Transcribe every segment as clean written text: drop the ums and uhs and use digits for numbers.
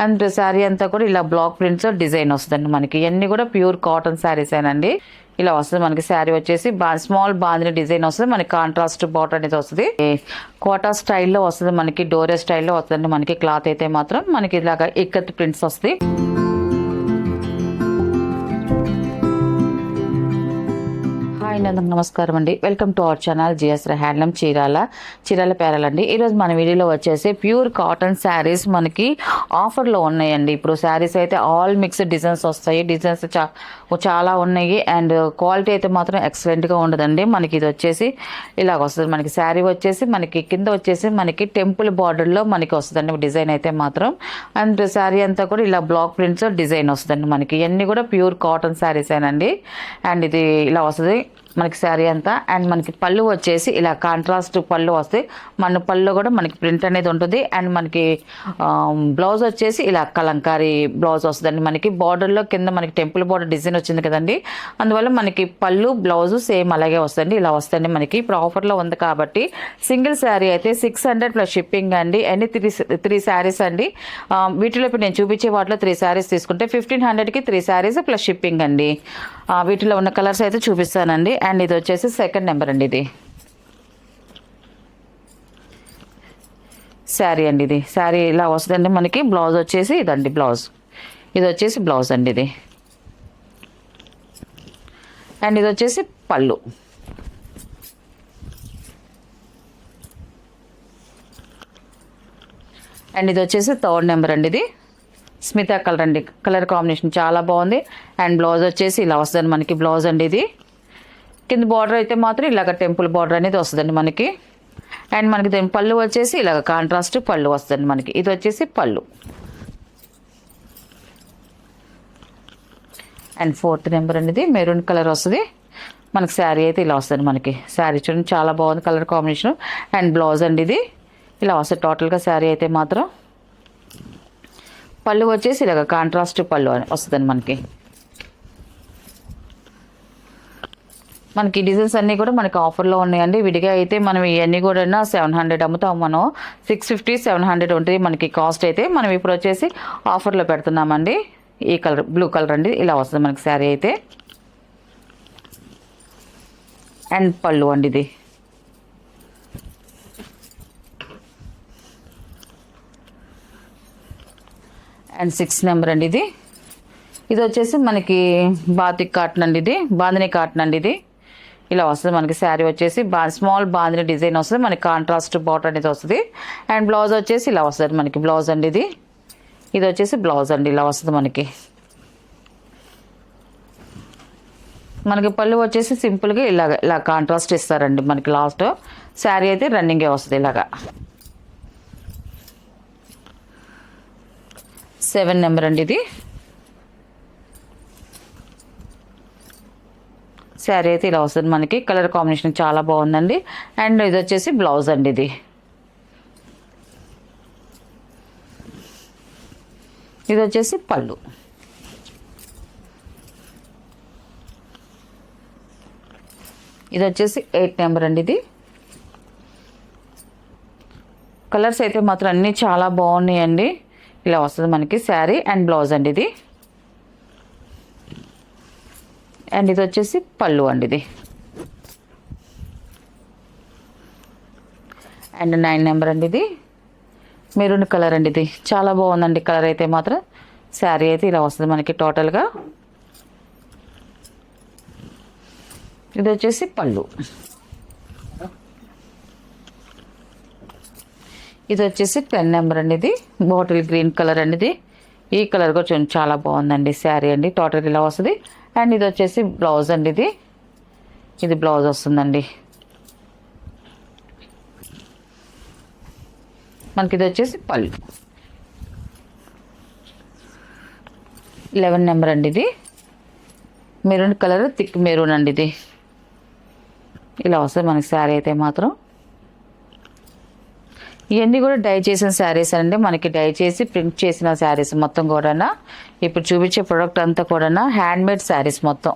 And sari అంతా కూడా ఇలా బ్లాక్ ప్రింట్స్ డిజైన్ వస్తుందండి మనకి. ఇవన్నీ కూడా ప్యూర్ కాటన్ శారీస్ ఏనండి. ఇలా వస్తుంది మనకి. శారీ వచ్చేసి స్మాల్ బాందిని డిజైన్ వస్తుంది మనకి. కాంట్రాస్ట్ బార్డర్ అనేది వస్తుంది. కోటా స్టైల్లో వస్తుంది మనకి. డోరే స్టైల్లో వస్తుంది మనకి. క్లాత్ అయితే మాత్రం మనకి ఇలాగా ఇక్కత్ ప్రింట్స్ వస్తాయి. హాయ్ నమస్కారం అండి. Welcome to our channel GS handloom Chirala పేరాలండి. ఈరోజు మన వీడియోలో వచ్చేసి ప్యూర్ కాటన్ శారీస్ మనకి ఆఫర్లో ఉన్నాయండి. ఇప్పుడు శారీస్ అయితే ఆల్ మిక్స్డ్ డిజైన్స్ వస్తాయి. డిజైన్స్ చాలా ఉన్నాయి. అండ్ క్వాలిటీ అయితే మాత్రం ఎక్సలెంట్గా ఉండదండి మనకి. ఇది వచ్చేసి ఇలాగ వస్తుంది మనకి. శారీ వచ్చేసి మనకి కింద వచ్చేసి మనకి టెంపుల్ బార్డర్లో మనకి వస్తుందండి డిజైన్ అయితే మాత్రం. అండ్ శారీ అంతా కూడా ఇలా బ్లాక్ ప్రింట్స్ డిజైన్ వస్తుందండి మనకి. ఇవన్నీ కూడా ప్యూర్ కాటన్ శారీస్ ఏనండి. అండ్ ఇది ఇలా వస్తుంది మనకి శారీ అంతా. అండ్ మనకి పళ్ళు వచ్చేసి ఇలా కాంట్రాస్ట్ పళ్ళు వస్తాయి. మన పళ్ళు కూడా మనకి ప్రింట్ అనేది ఉంటుంది. అండ్ మనకి బ్లౌజ్ వచ్చేసి ఇలా కలంకారీ బ్లౌజ్ వస్తుందండి మనకి. బార్డర్లో కింద మనకి టెంపుల్ బార్డర్ డిజైన్ వచ్చింది కదండి, అందువల్ల మనకి పళ్ళు బ్లౌజ్ సేమ్ అలాగే వస్తుంది. ఇలా వస్తుంది మనకి. ఇప్పుడు ఆఫర్లో ఉంది కాబట్టి సింగిల్ శారీ అయితే 600 ప్లస్ షిప్పింగ్ అండి. ఎన్ని త్రీ శారీస్ అండి. వీటిలో ఇప్పుడు నేను చూపించే వాటిలో 3 శారీస్ తీసుకుంటే 1500కి 3 శారీస్ ప్లస్ షిప్పింగ్ అండి. వీటిలో ఉన్న కలర్స్ అయితే చూపిస్తానండి. అండ్ ఇది వచ్చేసి సెకండ్ నెంబర్ అండి. ఇది శారీ అండి. ఇది శారీ ఇలా వస్తుందండి మనకి. బ్లౌజ్ వచ్చేసి ఇదండి బ్లౌజ్. ఇది వచ్చేసి బ్లౌజ్ అండి ఇది. అండ్ ఇది వచ్చేసి పళ్ళు. అండ్ ఇది వచ్చేసి థర్డ్ నెంబర్ అండి. ఇది స్మితా కలర్ అండి. కలర్ కాంబినేషన్ చాలా బాగుంది. అండ్ బ్లౌజ్ వచ్చేసి ఇలా వస్తుంది మనకి. బ్లౌజ్ అండి ఇది. కింద బార్డర్ అయితే మాత్రం ఇలాగ టెంపుల్ బార్డర్ అనేది వస్తుందండి మనకి. అండ్ మనకి దీని పళ్ళు వచ్చేసి ఇలాగ కాంట్రాస్ట్ పళ్ళు వస్తుంది మనకి. ఇది వచ్చేసి పళ్ళు. అండ్ ఫోర్త్ నెంబర్ అనేది మెరూన్ కలర్ వస్తుంది మనకి. శారీ అయితే ఇలా వస్తుంది మనకి. శారీ చూడండి చాలా బాగుంది కలర్ కాంబినేషన్. అండ్ బ్లౌజ్ అండి ఇది ఇలా వస్తుంది టోటల్గా. శారీ అయితే మాత్రం పళ్ళు వచ్చేసి ఇలాగ కాంట్రాస్ట్ పళ్ళు వస్తుందండి మనకి. మనకి డిజైన్స్ అన్నీ కూడా మనకి ఆఫర్లో ఉన్నాయండి. విడిగా అయితే మనం ఇవన్నీ కూడా 700 అమ్ముతాం మనం. 650 700 ఉంటుంది మనకి కాస్ట్ అయితే. మనం ఇప్పుడు వచ్చేసి ఆఫర్లో పెడుతున్నామండి. ఈ కలర్ బ్లూ కలర్ అండి ఇలా వస్తుంది మనకి శారీ అయితే. అండ్ పళ్ళు అండి ఇది. అండ్ 6 నెంబర్ అండి ఇది. ఇది వచ్చేసి మనకి బాతిక్ కాటన్ అండి. ఇది బాందిని కాటన్ అండి. ఇది ఇలా వస్తుంది మనకి. శారీ వచ్చేసి స్మాల్ బాందిని డిజైన్ వస్తుంది మనకి. కాంట్రాస్ట్ బార్డర్ అనేది వస్తుంది. అండ్ బ్లౌజ్ వచ్చేసి ఇలా వస్తుంది మనకి. బ్లౌజ్ అండి ఇది. ఇది వచ్చేసి బ్లౌజ్ అండి ఇలా వస్తుంది మనకి. మనకి పళ్ళు వచ్చేసి సింపుల్గా ఇలా కాంట్రాస్ట్ ఇస్తారండి మనకి. లాస్ట్ శారీ అయితే రన్నింగే వస్తుంది ఇలాగా. 7 నెంబర్ అండి ఇది. శారీ అయితే ఇలా వస్తుంది మనకి. కలర్ కాంబినేషన్ చాలా బాగుందండి. అండ్ ఇది వచ్చేసి బ్లౌజ్ అండి ఇది. ఇది వచ్చేసి పళ్ళు. ఇది వచ్చేసి 8 నెంబర్ అండి. ఇది కలర్స్ అయితే మాత్రం అన్నీ చాలా బాగున్నాయండి. ఇలా వస్తుంది మనకి శారీ. అండ్ బ్లౌజ్ అండి ఇది. అండ్ ఇది వచ్చేసి పళ్ళు అండి ఇది. అండ్ 9 నెంబర్ అండి. ఇది మెరూన్ కలర్ అండి. ఇది చాలా బాగుందండి కలర్ అయితే మాత్రం. శారీ అయితే ఇలా వస్తుంది మనకి టోటల్గా. ఇది వచ్చేసి పళ్ళు. ఇది వచ్చేసి 10 నెంబర్ అండి. ఇది బాటిల్ గ్రీన్ కలర్ అండి. ఇది ఈ కలర్ కూడా చాలా బాగుందండి శారీ అండి. టోటల్ ఇలా వస్తుంది. అండ్ ఇది వచ్చేసి బ్లౌజ్ అండి. ఇది ఇది బ్లౌజ్ వస్తుందండి మనకి. ఇది వచ్చేసి పళ్ళు. 11 నెంబర్ అండి. ఇది మెరూన్ కలర్ థిక్ మెరూన్ అండి. ఇది ఇలా వస్తుంది మనకి శారీ అయితే మాత్రం. ఇవన్నీ కూడా డై చేసిన శారీస్ అండి మనకి. డై చేసి ప్రింట్ చేసిన శారీస్ మొత్తం కూడా. ఇప్పుడు చూపించే ప్రోడక్ట్ అంతా కూడా హ్యాండ్మేడ్ శారీస్ మొత్తం.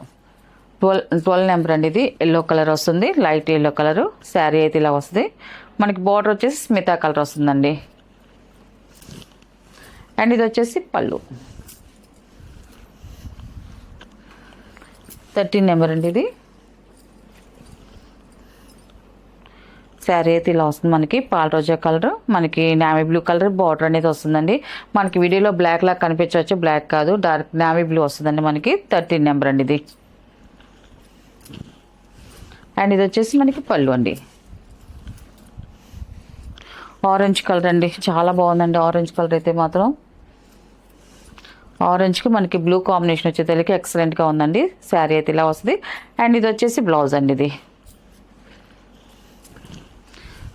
12 నెంబర్ అండి. ఇది ఎల్లో కలర్ వస్తుంది. లైట్ ఎల్లో కలర్ శారీ అయితే ఇలా వస్తుంది మనకి. బార్డర్ వచ్చేసి స్మితా కలర్ వస్తుందండి. అండ్ ఇది వచ్చేసి పళ్ళు 13 నెంబర్ అండి. ఇది శారీ అయితే ఇలా వస్తుంది మనకి. పాల రోజా కలర్, మనకి నావీ బ్లూ కలర్ బార్డర్ అనేది వస్తుందండి. మనకి వీడియోలో బ్లాక్ లాగా కనిపించవచ్చు, బ్లాక్ కాదు, డార్క్ నావీ బ్లూ వస్తుందండి మనకి. 13 నెంబర్ అండి ఇది. అండ్ ఇది వచ్చేసి మనకి పళ్ళు అండి. ఆరెంజ్ కలర్ అండి, చాలా బాగుందండి ఆరెంజ్ కలర్ అయితే మాత్రం. ఆరెంజ్కి మనకి బ్లూ కాంబినేషన్ వచ్చేసరికి ఎక్సలెంట్గా ఉందండి. శారీ అయితే ఇలా వస్తుంది. అండ్ ఇది వచ్చేసి బ్లౌజ్ అండి. ఇది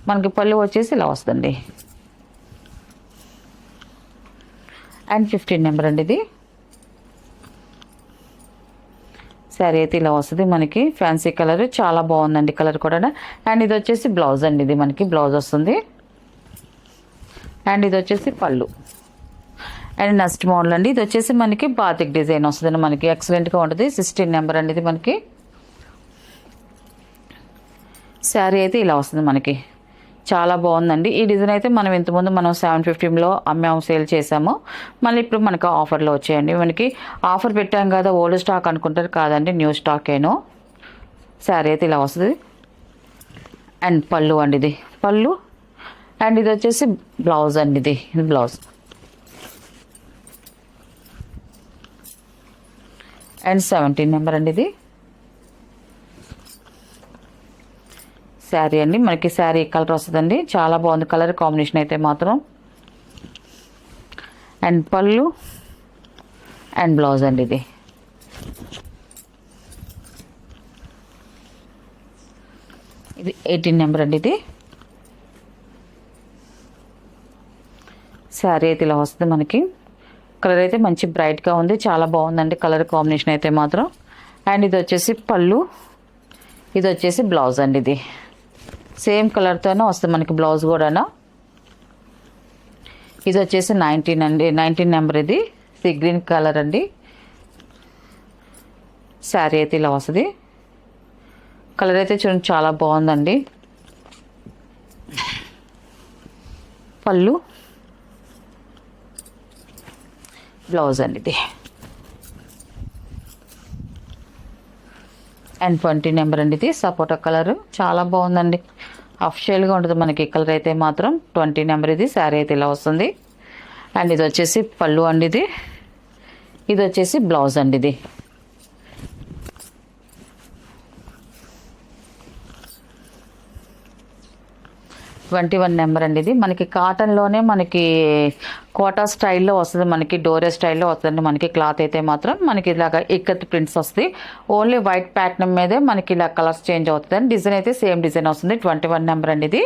మనకి పళ్ళు వచ్చేసి ఇలా వస్తుంది. అండ్ 15 నెంబర్ అండి ఇది. శారీ అయితే ఇలా వస్తుంది మనకి. ఫ్యాన్సీ కలర్, చాలా బాగుందండి కలర్ కూడా. అండ్ ఇది వచ్చేసి బ్లౌజ్ అండి. ఇది మనకి బ్లౌజ్ వస్తుంది. అండ్ ఇది వచ్చేసి పళ్ళు. అండ్ నెక్స్ట్ మోడల్ అండి. ఇది వచ్చేసి మనకి బాతిక్ డిజైన్ వస్తుందండి మనకి. ఎక్సలెంట్గా ఉంటుంది. 16 నెంబర్ అండి ఇది మనకి. శారీ అయితే ఇలా వస్తుంది మనకి. చాలా బాగుందండి. ఈ డిజైన్ అయితే మనం ఇంతకుముందు మనం 750లో అమ్మాము, సేల్ చేసాము. మళ్ళీ ఇప్పుడు మనకు ఆఫర్లో వచ్చాయండి. మనకి ఆఫర్ పెట్టాం కదా ఓల్డ్ స్టాక్ అనుకుంటారు, కాదండి న్యూ స్టాక్ ఏనో. శారీ అయితే ఇలా వస్తుంది. అండ్ పళ్ళు అండి. ఇది పళ్ళు. అండ్ ఇది వచ్చేసి బ్లౌజ్ అండి. ఇది బ్లౌజ్. అండ్ 17 నెంబర్ అండి ఇది. శారీ అండి మనకి. శారీ కలర్ వస్తుందండి, చాలా బాగుంది కలర్ కాంబినేషన్ అయితే మాత్రం. అండ్ పళ్ళు అండ్ బ్లౌజ్ అండి. ఇది ఇది 18 నెంబర్ అండి. ఇది శారీ అయితే ఇలా వస్తుంది మనకి. కలర్ అయితే మంచి బ్రైట్గా ఉంది, చాలా బాగుందండి కలర్ కాంబినేషన్ అయితే మాత్రం. అండ్ ఇది వచ్చేసి పళ్ళు, ఇది వచ్చేసి బ్లౌజ్ అండి. ఇది సేమ్ కలర్తోనే వస్తుంది మనకి బ్లౌజ్ కూడా. ఇది వచ్చేసి 19 అండి, 19 నెంబర్. ఇది సీ గ్రీన్ కలర్ అండి. శారీ అయితే ఇలా వస్తుంది. కలర్ అయితే చూడండి చాలా బాగుందండి. పళ్ళు బ్లౌజ్ అండి. ఇది అండ్ 20 నెంబర్ అండి. ఇది సపోటా కలర్, చాలా బాగుందండి. అఫిషియల్గా ఉంటుంది మనకి కలర్ అయితే మాత్రం. 20 నెంబర్ ఇది. శారీ అయితే ఇలా వస్తుంది. అండ్ ఇది వచ్చేసి పళ్ళు అండి. ఇది వచ్చేసి బ్లౌజ్ అండి. ఇది 21 నెంబర్ అండి. ఇది మనకి కాటన్లోనే మనకి కోటా స్టైల్లో వస్తుంది మనకి. డోరే స్టైల్లో వస్తుంది మనకి. క్లాత్ అయితే మాత్రం మనకి ఇలాగ ఇక్కత్ ప్రింట్స్ వస్తాయి. ఓన్లీ వైట్ ప్యాటర్న్ మీదే మనకి ఇలా కలర్స్ చేంజ్ అవుతుంది. డిజైన్ అయితే సేమ్ డిజైన్ వస్తుంది. 21 నెంబర్ అండి. ఇది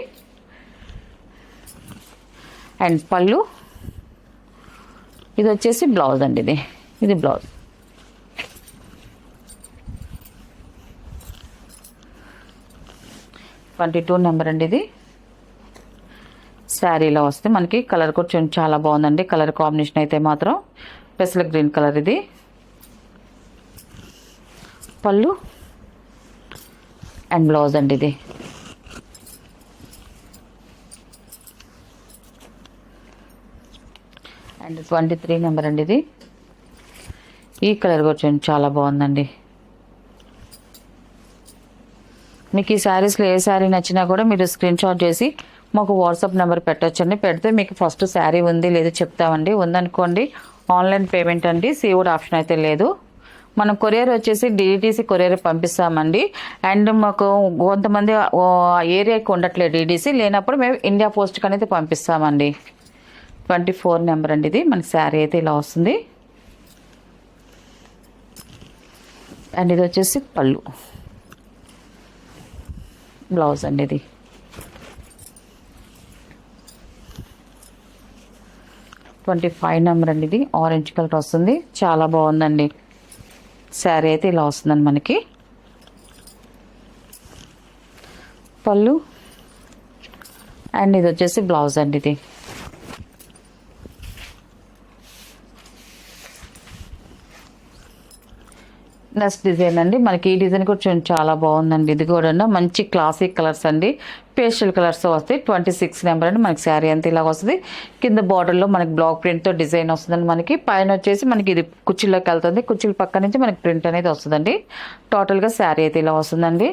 అండ్ పళ్ళు. ఇది వచ్చేసి బ్లౌజ్ అండి. ఇది బ్లౌజ్. ట్వంటీ నెంబర్ అండి. ఇది శారీలో వస్తే మనకి కలర్ కూడా చాలా బాగుందండి. కలర్ కాంబినేషన్ అయితే మాత్రం పెసల గ్రీన్ కలర్. ఇది పళ్ళు అండ్ బ్లౌజ్ అండి. ఇది అండ్ 23 నెంబర్ అండి. ఇది ఈ కలర్ కూడా చాలా బాగుందండి. మీకు ఈ శారీస్లో ఏ శారీ నచ్చినా కూడా మీరు స్క్రీన్ షాట్ చేసి మాకు వాట్సాప్ నెంబర్ పెట్టొచ్చండి. పెడితే మీకు ఫస్ట్ శారీ ఉంది లేదు చెప్తామండి. ఉందనుకోండి ఆన్లైన్ పేమెంట్ అండి. సీఓడి ఆప్షన్ అయితే లేదు. మనం కొరియర్ వచ్చేసి డిడిసి కొరియర్ పంపిస్తామండి. అండ్ మాకు కొంతమంది ఏరియాకి ఉండట్లేదు డిడిసి, లేనప్పుడు మేము ఇండియా పోస్ట్కి అనేది పంపిస్తామండి. 24 నెంబర్ అండి. ఇది మనకి శారీ అయితే ఇలా వస్తుంది. అండ్ ఇది వచ్చేసి పళ్ళు, బ్లౌజ్ అండి. ఇది 25 నెంబర్ అండి. ఇది ఆరెంజ్ కలర్ వస్తుంది, చాలా బాగుందండి. శారీ అయితే ఇలా వస్తుందండి మనకి. పళ్ళు అండ్ ఇది వచ్చేసి బ్లౌజ్ అండి. ఇది నెక్స్ట్ డిజైన్ అండి, మనకి ఈ డిజైన్ కూడా చూడండి చాలా బాగుందండి. ఇది కూడా మంచి క్లాసిక్ కలర్స్ అండి, పేస్టల్ కలర్స్ వస్తాయి. 26 నెంబర్ అండి. మనకి శారీ అంతా ఇలా వస్తుంది. కింద బార్డర్లో మనకి బ్లాక్ ప్రింట్తో డిజైన్ వస్తుందండి. మనకి పైన వచ్చేసి మనకి ఇది కుర్చీలోకి వెళ్తుంది. కుర్చీల పక్క నుంచి మనకి ప్రింట్ అనేది వస్తుందండి. టోటల్గా శారీ అయితే ఇలా వస్తుందండి.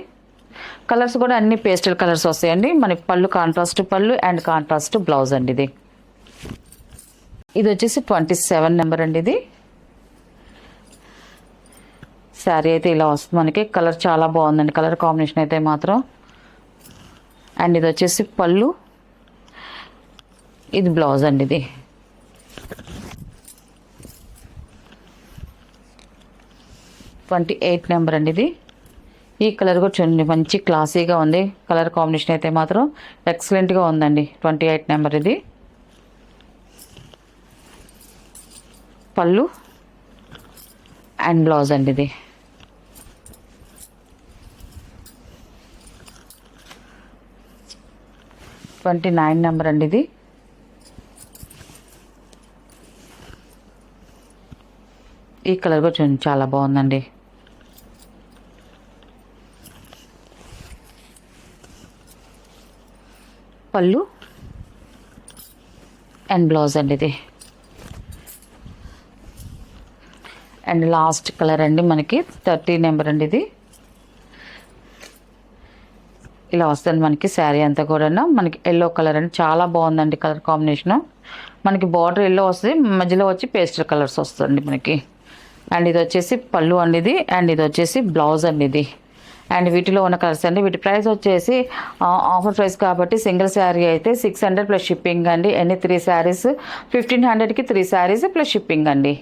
కలర్స్ కూడా అన్ని పేస్టల్ కలర్స్ వస్తాయండి. మనకి పళ్ళు కాంట్రాస్ట్ పళ్ళు అండ్ కాంట్రాస్ట్ బ్లౌజ్ అండి. ఇది వచ్చేసి 27 నెంబర్ అండి. ఇది శారీ అయితే ఇలా వస్తుంది. మనకి కలర్ చాలా బాగుందండి, కలర్ కాంబినేషన్ అయితే మాత్రం. అండ్ ఇది వచ్చేసి పళ్ళు, ఇది బ్లౌజ్ అండి. ఇది 28 నెంబర్ అండి. ఇది ఈ కలర్ కూడా చూడండి మంచి క్లాసీగా ఉంది. కలర్ కాంబినేషన్ అయితే మాత్రం ఎక్సలెంట్గా ఉందండి. 28 నెంబర్. ఇది పళ్ళు అండ్ బ్లౌజ్ అండి. ఇది 29 నెంబర్ అండి. ఇది ఈ కలర్ కూడా చూడండి చాలా బాగుందండి. పళ్ళు అండ్ బ్లౌజ్ అండి. ఇది అండ్ లాస్ట్ కలర్ అండి, మనకి 30 నెంబర్ అండి. ఇది ఇలా వస్తుంది మనకి శారీ అంతా కూడా. మనకి ఎల్లో కలర్ అండి, చాలా బాగుందండి కలర్ కాంబినేషను. మనకి బార్డర్ ఎల్లో వస్తుంది, మధ్యలో వచ్చి పేస్టల్ కలర్స్ వస్తుంది మనకి. అండ్ ఇది వచ్చేసి పళ్ళు అండి. ఇది అండ్ ఇది వచ్చేసి బ్లౌజ్ అండి. ఇది అండ్ వీటిలో ఉన్న కలర్స్ అండి. వీటి ప్రైస్ వచ్చేసి ఆఫర్ ప్రైస్ కాబట్టి సింగిల్ శారీ అయితే 600 ప్లస్ షిప్పింగ్ అండి. ఎన్ని 3 శారీస్ 1500కి 3 శారీస్ ప్లస్ షిప్పింగ్ అండి.